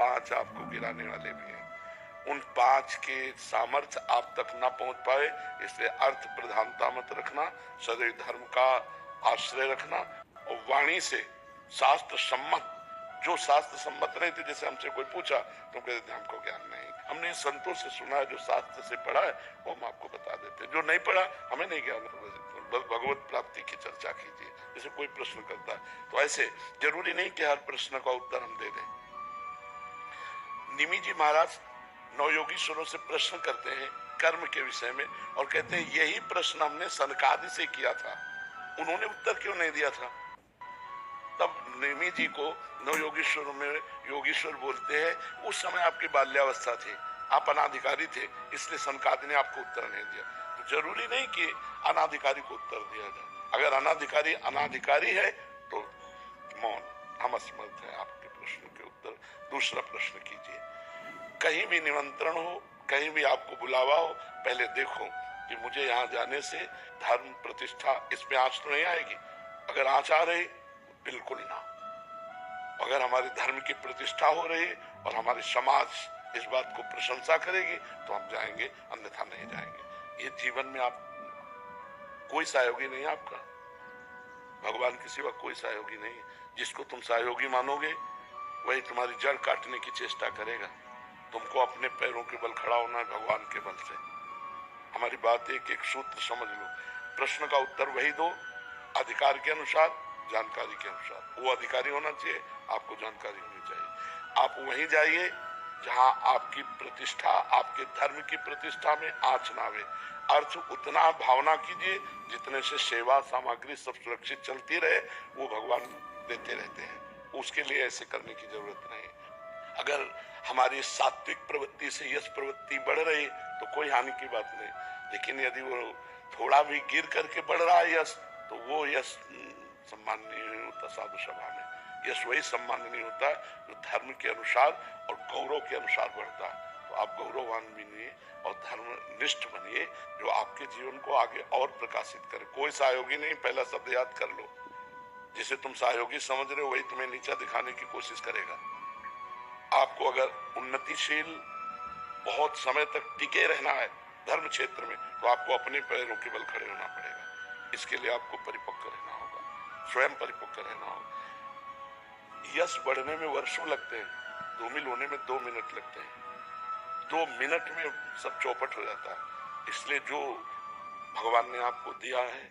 5 आपको गिराने वाले भी हैं। उन 5 के सामर्थ्य आप तक न पहुंच पाए, इसलिए अर्थ प्रधानता मत रखना, सदैव धर्म का आश्रय रखना और वाणी से शास्त्र सम्मत, जो शास्त्र सम्मत नहीं थे, जैसे हमसे कोई पूछा तो कहते हमको ज्ञान नहीं, हमने संतों से सुना है, जो शास्त्र से पढ़ा है वो हम आपको बता देते, जो नहीं पढ़ा हमें नहीं ज्ञान, बस भगवत प्राप्ति की चर्चा कीजिए। जैसे कोई प्रश्न करता है तो ऐसे जरूरी नहीं कि हर प्रश्न का उत्तर हम दे दें। निमि जी महाराज नवयोगीश्वरों से प्रश्न करते हैं कर्म के विषय में और कहते हैं यही प्रश्न हमने सनकादि से किया था, उन्होंने उत्तर क्यों नहीं दिया था? तब निमि जी को नवयोगीश्वर में योगीश्वर बोलते हैं उस समय आपकी बाल्यावस्था थी, आप अनाधिकारी थे, इसलिए सनकादि ने आपको उत्तर नहीं दिया। तो जरूरी नहीं कि अनाधिकारी को उत्तर दिया जाए, अगर अनाधिकारी अनाधिकारी है तो मौन, हम असमर्थ है आपके प्रश्न के उत्तर। दूसरा प्रश्न कीजिए, कहीं भी निमंत्रण हो, कहीं भी आपको बुलावा हो, पहले देखो कि मुझे यहाँ जाने से धर्म प्रतिष्ठा इसमें आंच तो नहीं आएगी। अगर आंच आ रही बिल्कुल ना, अगर हमारे धर्म की प्रतिष्ठा हो रही और हमारे समाज इस बात को प्रशंसा करेगी तो हम जाएंगे, अन्यथा नहीं जाएंगे। ये जीवन में आप कोई सहयोगी नहीं, आपका भगवान के सिवा कोई सहयोगी नहीं। जिसको तुम सहयोगी मानोगे वही तुम्हारी जड़ काटने की चेष्टा करेगा। तुमको अपने पैरों के बल खड़ा होना है, भगवान के बल से। हमारी बात एक एक सूत्र समझ लो, प्रश्न का उत्तर वही दो अधिकार के अनुसार, जानकारी के अनुसार। वो अधिकारी होना चाहिए, आपको जानकारी होनी चाहिए। आप वहीं जाइए जहां आपकी प्रतिष्ठा, आपके धर्म की प्रतिष्ठा में आंच ना आवे। अर्थ उतना भावना कीजिए जितने से सेवा सामग्री सब सुरक्षित चलती रहे, वो भगवान देते रहते हैं, उसके लिए ऐसे करने की जरूरत नहीं। अगर हमारी सात्विक प्रवृत्ति से यश प्रवृत्ति बढ़ रही तो कोई हानि की बात नहीं, लेकिन यदि वो थोड़ा भी गिर करके बढ़ रहा है यश, तो वो यश सम्माननीय नहीं होता। साधु सभा में यश वही सम्माननीय होता है जो धर्म के अनुसार और गौरव के अनुसार बढ़ता है। तो आप गौरववान बनिए और धर्मनिष्ठ बनिए, जो आपके जीवन को आगे और प्रकाशित करे। कोई सहयोगी नहीं, पहला शब्द याद कर लो। जिसे तुम सहयोगी समझ रहे हो वही तुम्हें नीचा दिखाने की कोशिश करेगा। आपको अगर उन्नतिशील बहुत समय तक टिके रहना है धर्म क्षेत्र में, तो आपको अपने पैरों के बल खड़े होना पड़ेगा। इसके लिए आपको परिपक्व रहना होगा, स्वयं परिपक्व रहना होगा। यश बढ़ने में वर्षों लगते हैं, 2 मील होने में 2 मिनट लगते हैं। 2 मिनट में सब चौपट हो जाता है। इसलिए जो भगवान ने आपको दिया है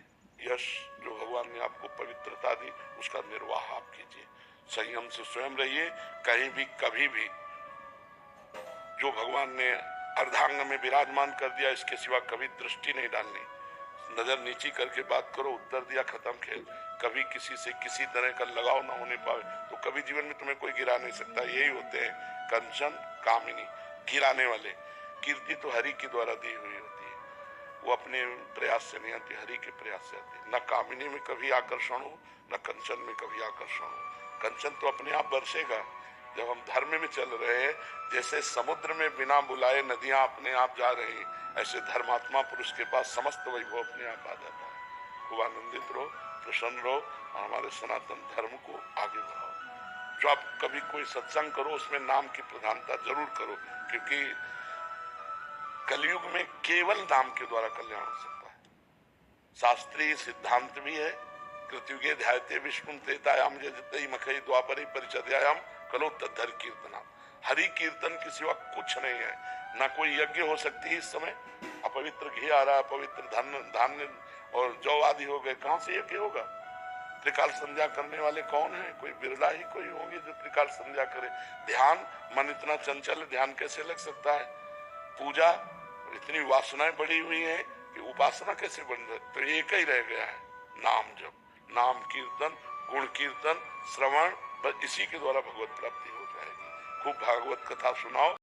यश, जो भगवान ने आपको पवित्रता दी, उसका निर्वाह आप कीजिए। संयम से स्वयं रहिए। कहीं भी कभी भी जो भगवान ने अर्धांग में विराजमान कर दिया, इसके सिवा कभी दृष्टि नहीं डालनी। नजर नीची करके बात करो, उत्तर दिया, खत्म खेल। कभी किसी से किसी तरह का लगाव ना होने पाए तो कभी जीवन में तुम्हें कोई गिरा नहीं सकता। यही होते हैं कंचन कामिनी, गिराने वाले। कीर्ति तो हरि के द्वारा दी हुई होती है, वो अपने प्रयास से नहीं आती, हरि के प्रयास से आती है। न कामिनी में कभी आकर्षण हो, न कंचन में कभी आकर्षण हो। कंचन तो अपने आप बरसेगा जब हम धर्म में चल रहे हैं। जैसे समुद्र में बिना बुलाए नदियां अपने आप जा रही, ऐसे धर्मात्मा पुरुष के पास समस्त वैभव अपने आप आ जाता है। खूब आनंदित रहो, प्रसन्न रहो और हमारे सनातन धर्म को आगे बढ़ाओ। जो आप कभी कोई सत्संग करो उसमें नाम की प्रधानता जरूर करो, क्योंकि कलयुग में केवल नाम के द्वारा कल्याण हो सकता है। शास्त्रीय सिद्धांत भी है, कृत्युगे ध्यायते विष्णु त्रेतायाम जयते मखई द्वापरे परिचर्यायाम कलो तद्धर कीर्तना। हरि कीर्तन के सिवा कुछ नहीं है। ना कोई यज्ञ हो सकती है इस समय, अपवित्र घी आ रहा है, पवित्र धान्य और जौ आदि हो गए, कहां से यज्ञ होगा? त्रिकाल संध्या करने वाले कौन है? कोई बिरला ही कोई होंगे जो त्रिकाल संध्या करे। ध्यान, मन इतना चंचल, ध्यान कैसे लग सकता है? पूजा, इतनी वासनाएं बढ़ी हुई है कि उपासना कैसे बन रही? तो एक ही रह गया है, नाम जप, नाम कीर्तन, गुण कीर्तन, श्रवण, बस इसी के द्वारा भगवत प्राप्ति हो जाएगी। खूब भागवत कथा सुनाओ।